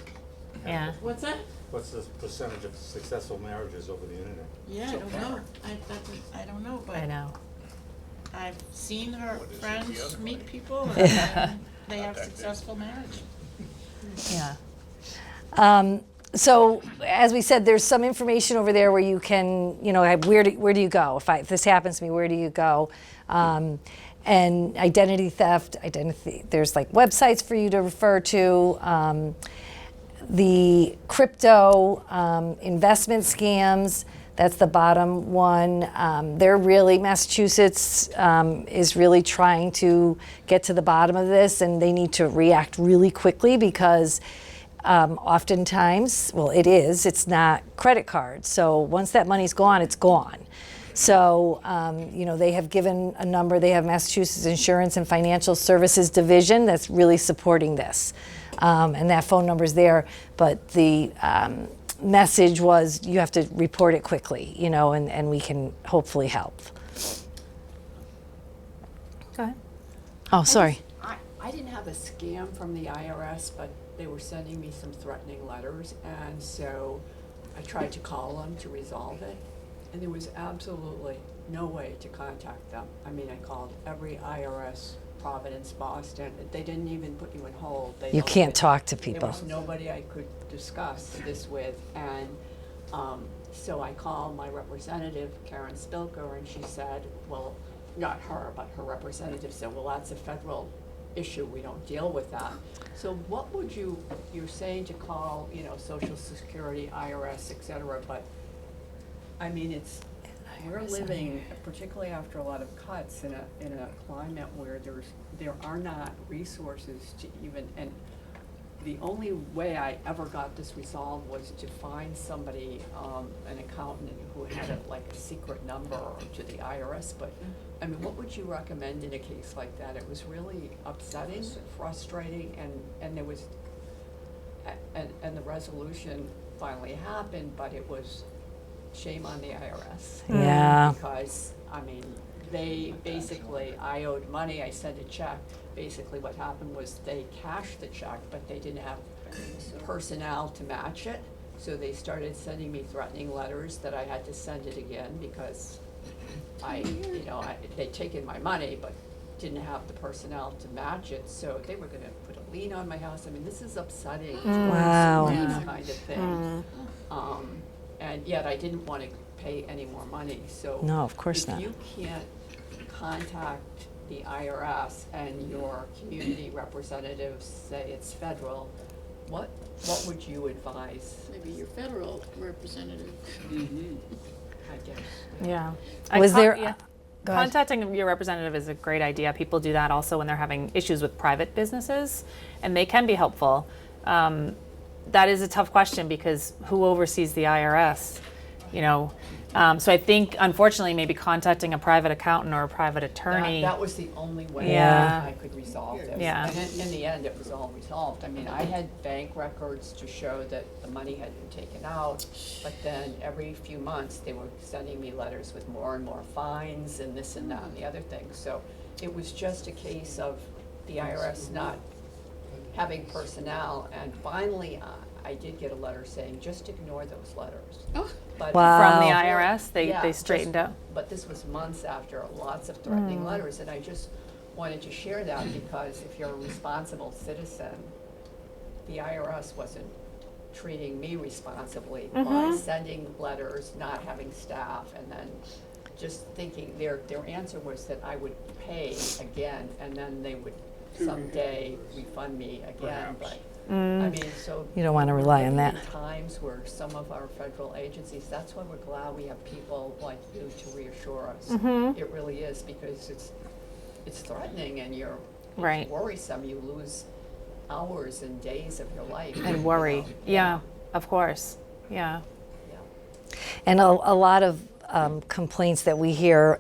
Yeah. What's that? What's the percentage of successful marriages over the internet? Yeah, I don't know. I don't know, but I know. I've seen her What is it, friends the other meet way? people and they have that big. successful marriage. Yeah. So as we said, there's some information over there where you can, where do you go? If this happens to me, where do you go? And identity theft, there's like websites for you to refer to. The crypto investment scams, that's the bottom one. Massachusetts is really trying to get to the bottom of this, and they need to react really quickly because oftentimes, it's not credit cards. So once that money's gone, it's gone. So, they have given a number. They have Massachusetts Insurance and Financial Services Division that's really supporting this. And that phone number's there. But the message was you have to report it quickly, and we can hopefully help. Go ahead. Oh, sorry. I didn't have a scam from the IRS, but they were sending me some threatening letters, and so I tried to call them to resolve it, and there was absolutely no way to contact them. I mean, I called every IRS, Providence, Boston. They didn't even put you in hold. You can't talk to people. There was nobody I could discuss this with, and so I called my representative, Karen Spilker, and she said, well, not her, but her representative said, well, that's a federal issue, we don't deal with that. So what would you're saying to call, Social Security, IRS, et cetera, but I mean, we're living, particularly after a lot of cuts, in a climate where there are not resources to even, and the only way I ever got this resolved was to find somebody, an accountant who had like a secret number to the IRS, but, I mean, what would you recommend in a case like that? It was really upsetting, frustrating, and there was, and the resolution finally happened, but it was shame on the IRS. Yeah. Because, I mean, they basically, I owed money, I sent a check. Basically what happened was they cashed the check, but they didn't have personnel to match it. So they started sending me threatening letters that I had to send it again because they'd taken my money, but didn't have the personnel to match it. So they were gonna put a lien on my house. I mean, this is upsetting. Wow. This kind of thing. And yet I didn't want to pay any more money, so. No, of course not. If you can't contact the IRS and your community representatives say it's federal, what would you advise? Maybe your federal representative. I guess. Yeah. Was there- Yeah. Go ahead. Contacting your representative is a great idea. People do that also when they're having issues with private businesses, and they can be helpful. That is a tough question because who oversees the IRS? You know, so I think unfortunately maybe contacting a private accountant or a private attorney. That was the only way Yeah. I could resolve this. Yeah. And in the end, it was all resolved. I mean, I had bank records to show that the money had been taken out, but then every few months, they were sending me letters with more and more fines and this and that and the other thing. So it was just a case of the IRS not having personnel, and finally, I did get a letter saying, just ignore those letters. Oh. But Wow. From the IRS, they Yeah, straightened just- out. But this was months after lots of threatening letters, and I just wanted to share that because if you're a responsible citizen, the IRS wasn't treating me responsibly by sending letters, not having staff, and then just thinking, their answer was that I would pay again, and then they would someday refund me again, but, I mean, so. You don't wanna rely on we're that. living in times where some of our federal agencies, that's why we're glad we have people like you to reassure us. It really is, because it's threatening and it's Right. worrisome, you lose hours and days of your life. And worry. Yeah, of course. Yeah. Yeah. And a lot of complaints that we hear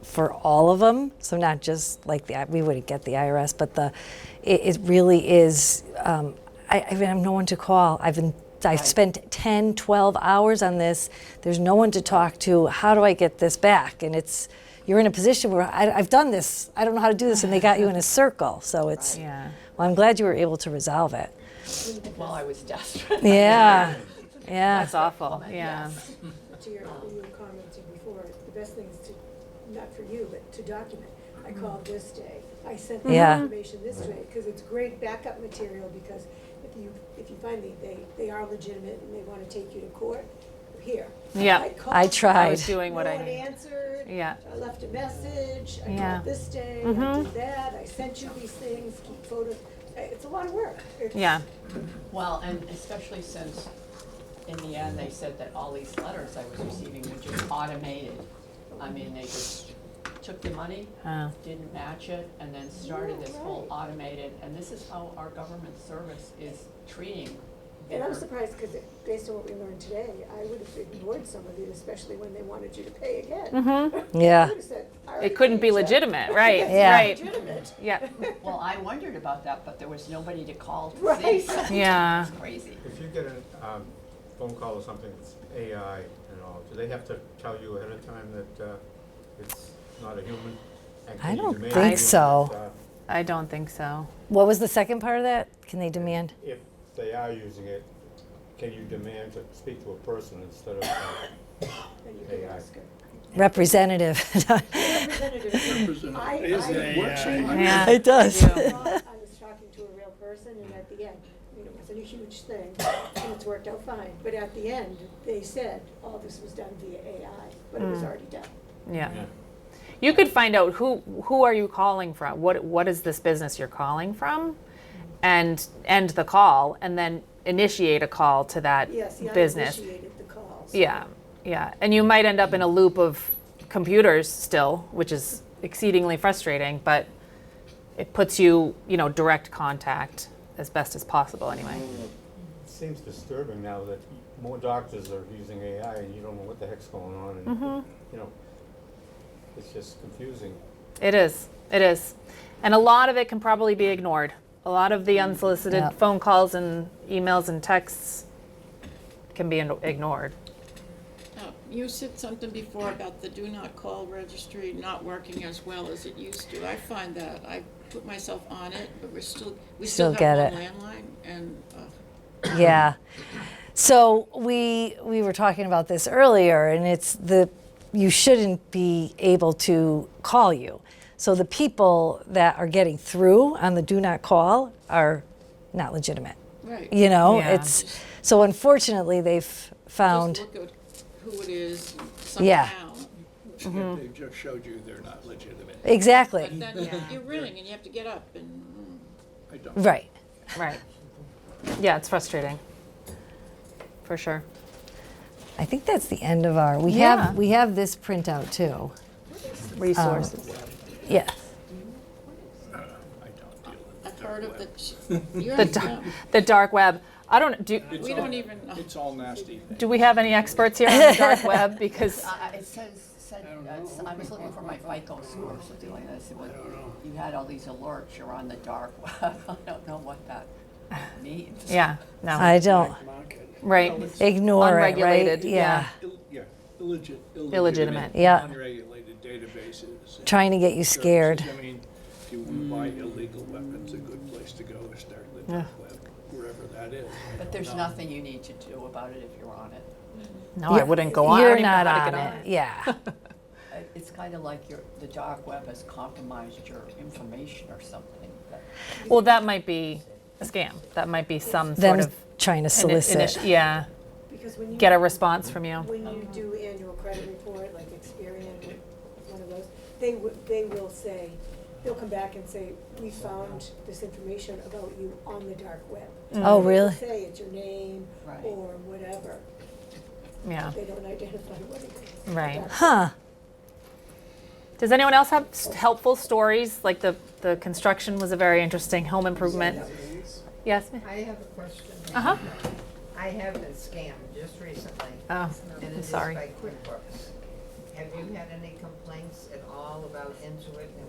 for all of them, so not just like we wouldn't get the IRS, but it really is, I have no one to call. I've spent 10, 12 hours on this. There's no one to talk to. How do I get this back? And you're in a position where I've done this. I don't know how to do this, and they got you in a circle. So it's, Yeah. well, I'm glad you were able to resolve it. Well, I was desperate. Yeah, yeah. That's awful. Yeah. To your commenting before, the best thing is to, not for you, but to document. I called this day, I sent the Yeah. information this way, because it's great backup material, because if you find they are legitimate and they wanna take you to court, here. Yeah. called, I tried. I was doing what no I one need. answered. Yeah. I left a message, I Yeah. called this day, I did that, I sent you these things, keep photos. It's a lot of work. Yeah. Well, and especially since in the end, they said that all these letters I was receiving were just automated. I mean, they just took the money, didn't match it, and then started this whole automated, and this is how our government service is treating And I'm their- surprised, because based on what we learned today, I would have ignored some of it, especially when they wanted you to pay again. Yeah. I would have said, I already It couldn't be paid you. legitimate, right? Yeah. Right. Legitimate. Yeah. Well, I wondered about that, but there was nobody to call to Right. see. Yeah. It's crazy. If you get a phone call or something that's AI and all, do they have to tell you ahead of time that it's not a human? And I can you don't demand think it so. that, I don't think so. What was the second part of that? Can they demand? if they are using it, can you demand to speak to a person instead of And you could AI? ask her. Representative. Representative, Yeah. It does. I was talking to a real person, and at the end, it wasn't a huge thing, and it's worked out fine. But at the end, they said all this was done via AI, but it was already done. Yeah. You could find out who are you calling from? What is this business you're calling from? And end the call, and then initiate a call to that Yes, yeah, I business. initiated the calls. Yeah, yeah. And you might end up in a loop of computers still, which is exceedingly frustrating, but it puts you, direct contact as best as possible anyway. It seems disturbing now that more doctors are using AI and you don't know what the heck's going on, and you know, it's just confusing. It is. And a lot of it can probably be ignored. A lot of the unsolicited Yep. phone calls and emails and texts can be ignored. You said something before about the do not call registry not working as well as it used to. I find that. I put myself on it, but we still Still have get one it. landline, and Yeah. So we were talking about this earlier, and it's you shouldn't be able to call you. So the people that are getting through on the do not call are not legitimate. right. You know, Yeah. it's so unfortunately they've found. Just look at who it is Yeah. somehow. They just showed you they're not legitimate. Exactly. But then you ring and you have to get up and. I don't. Right. Right. Yeah, it's frustrating. For sure. I think that's the end of our. We Yeah. have this printout too. Resources. Yeah. I don't deal with I've the heard dark of web. You're The, on da- the dark web. I don't do. It's We all- don't even. It's all nasty things. Do we have any experts here on the dark web? Because It said, I was looking for my FICO score or something like that. I said, well, you had all these alerts, you're on the dark web. I don't know what that means. yeah, no, I don't right. ignore it. Right? Unregulated, Yeah. Yeah, Illegitimate. Yeah. Unregulated databases. and Trying to get you services. scared. I mean, if you want to buy illegal weapons, a good place to go is start the dark web, wherever that is. But there's nothing you need to do about it if you're on it. No, I wouldn't go on. I You're don't even know not how on to get it. Yeah. It's kind of like the dark web has compromised your information or something. Well, that might be a scam. That might be some Them sort of trying to solicit. yeah, Because when you. get a response from you. When you do annual credit report, like Experian, one of those, they will say, they'll come back and say, we found this information about you on the dark web. Oh, They really? will say it's your name Right. or whatever. Yeah, They don't identify what it is. right. Huh. Does anyone else have helpful stories? Like the construction was a very interesting home improvement. Yes. I have a question. Uh-huh. I have been scammed just recently. Oh, And I'm it is sorry. by QuickBooks. Have you had any complaints at all about Intuit and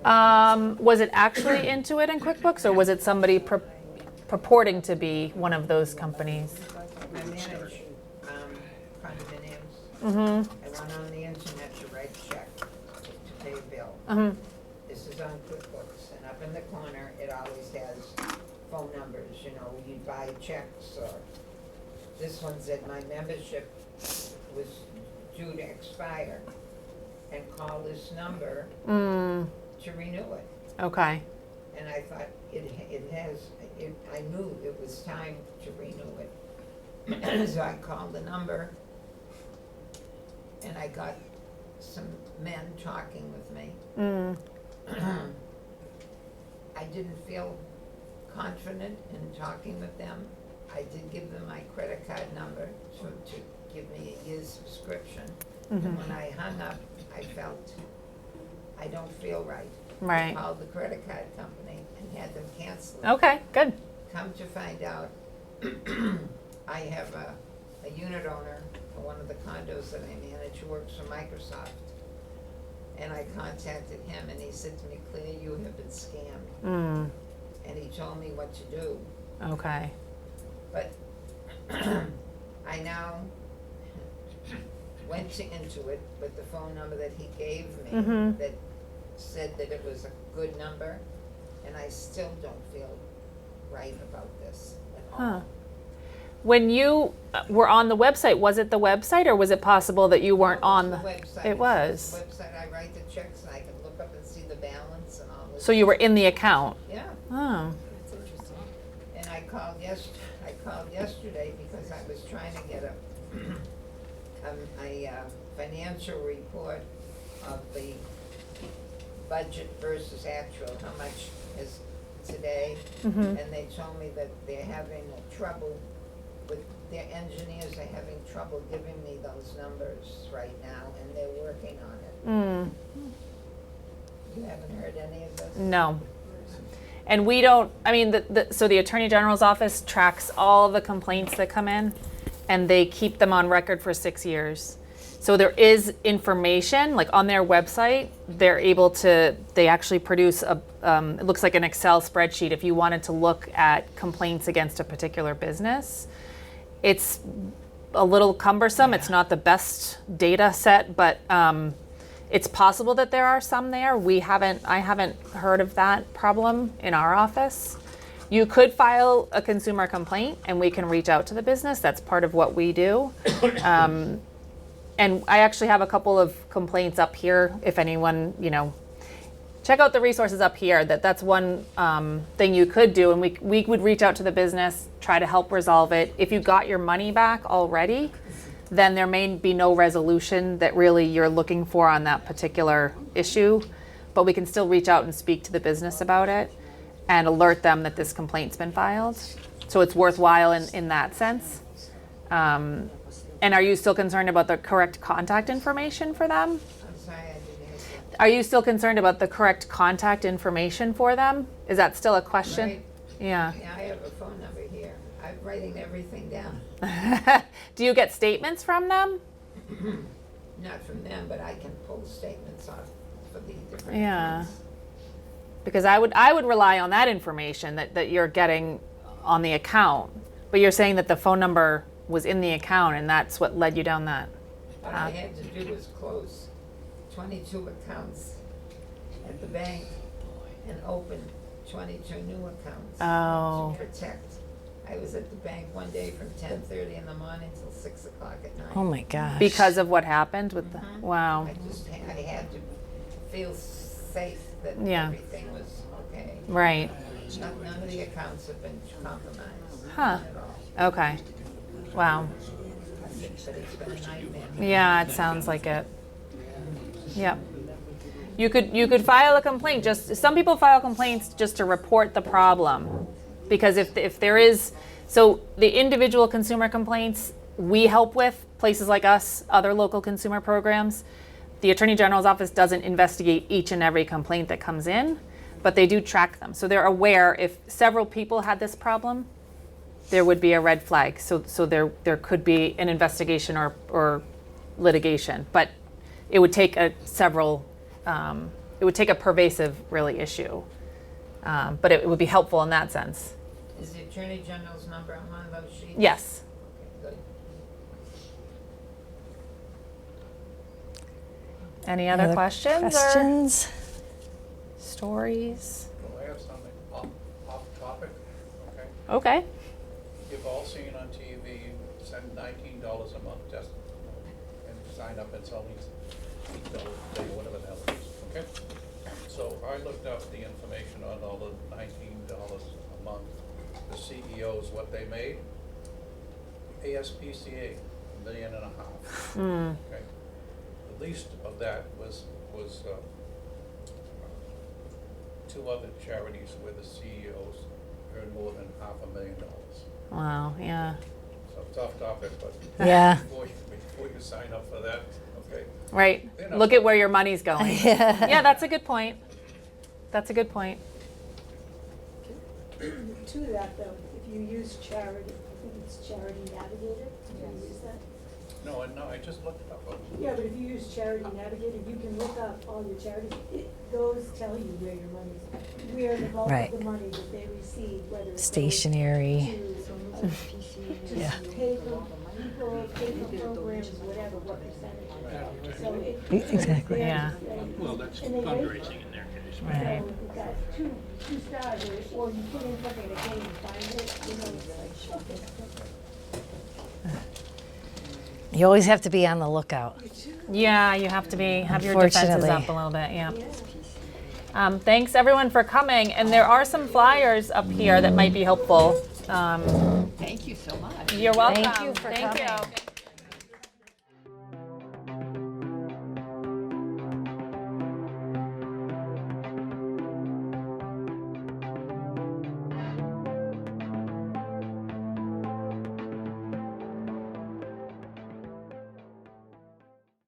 QuickBooks? Was it actually Intuit and QuickBooks, or was it somebody purporting to be one of those companies? I manage condominiums. Mm-hmm. I went on the internet to write a check to pay a bill. Mm-hmm. This is on QuickBooks, and up in the corner, it always has phone numbers, you know, you buy checks, or this one said my membership was due to expire, and call this number to renew it. Okay. And I thought, I knew it was time to renew it. So I called the number, and I got some men talking with me. I didn't feel confident in talking with them. I did give them my credit card number to give me a year's subscription. And when I hung up, I felt, I don't feel right. Right. I called the credit card company and had them cancel it. Okay, good. Come to find out, I have a unit owner for one of the condos that I manage who works for Microsoft. And I contacted him and he said to me, Claire, you have been scammed. And he told me what to do. Okay. But I now went to Intuit with the phone number that he gave me that said that it was a good number, and I still don't feel right about this at all. Huh. When you were on the website, was it the website, or was it possible that you weren't on the? Website. It was. The website, I write the checks and I can look up and see the balance and all this. So you were in the account. Yeah. Oh. That's interesting. And I called yesterday because I was trying to get a financial report of the budget versus actual, how much is today. And they told me that they're having trouble with, their engineers are having trouble giving me those numbers right now, and they're working on it. You haven't heard any of this? No. And we don't, I mean, so the Attorney General's office tracks all of the complaints that come in, and they keep them on record for 6 years. So there is information, like on their website, they actually produce it looks like an Excel spreadsheet if you wanted to look at complaints against a particular business. It's a little cumbersome. It's not the best data set, but it's possible that there are some there. I haven't heard of that problem in our office. You could file a consumer complaint and we can reach out to the business. That's part of what we do. And I actually have a couple of complaints up here. If anyone, check out the resources up here. That's one thing you could do. And we would reach out to the business, try to help resolve it. If you got your money back already, then there may be no resolution that really you're looking for on that particular issue. But we can still reach out and speak to the business about it and alert them that this complaint's been filed. So it's worthwhile in that sense. And are you still concerned about the correct contact information for them? I'm sorry, I didn't answer. Are you still concerned about the correct contact information for them? Is that still a question? Right. Yeah. Yeah, I have a phone number here. I'm writing everything down. Do you get statements from them? Not from them, but I can pull statements off for the different Yeah. accounts. Because I would rely on that information that you're getting on the account. But you're saying that the phone number was in the account and that's what led you down that What I had to do was close 22 accounts at the bank and open 22 new accounts Oh. to protect. I was at the bank one day from 10:30 in the morning till 6 o'clock at night. Oh my gosh. because of what happened with the, wow. I had to feel safe that Yeah. everything was okay. Right. None of the accounts have been compromised. Huh. None at all. Okay. Wow. But it's been a nightmare. Yeah, it sounds like it. Yep. You could file a complaint. Some people file complaints just to report the problem, because if there is, so the individual consumer complaints we help with, places like us, other local consumer programs, the Attorney General's office doesn't investigate each and every complaint that comes in, but they do track them. So they're aware if several people had this problem, there would be a red flag. So there could be an investigation or litigation, but it would take it would take a pervasive really issue. But it would be helpful in that sense. Is the Attorney General's number on one of those sheets? Yes. Okay, good. Any other questions or Questions? stories? Well, I have something off topic, okay? Okay. You've all seen on TV, send $19 a month just, and sign up, it's only $8 a day, whatever the hell it is, okay? So I looked up the information on all the $19 a month, the CEOs, what they made. ASPCA, $1.5 million. Okay. The least of that was two other charities where the CEOs earned more than $500,000. Wow. Yeah. So tough topic, but Yeah. before you sign up for that, okay? Right. You know. Look at where your money's going. Yeah, that's a good point. That's a good point. To that though, if you use charity, I think it's Charity Navigator, do you use that? No, I just looked it up. Yeah, but if you use Charity Navigator, you can look up all your charities. Those tell you where your money's, where the bulk Right. of the money that they receive, whether it's Stationery. to Yeah. paper, paper programs, whatever, what percentage. So it. Exactly. Yeah. Well, that's And they rate fundraising in their case. Right. So if you've got two stars, or you put in something that can't even find it, it's like, okay. You always have to be on the lookout. Yeah, you have to have your defenses Unfortunately. up a little bit. Yeah. Thanks everyone for coming, and there are some flyers up here that might be helpful. Thank you so much. You're welcome. Thank you for Thank coming. you.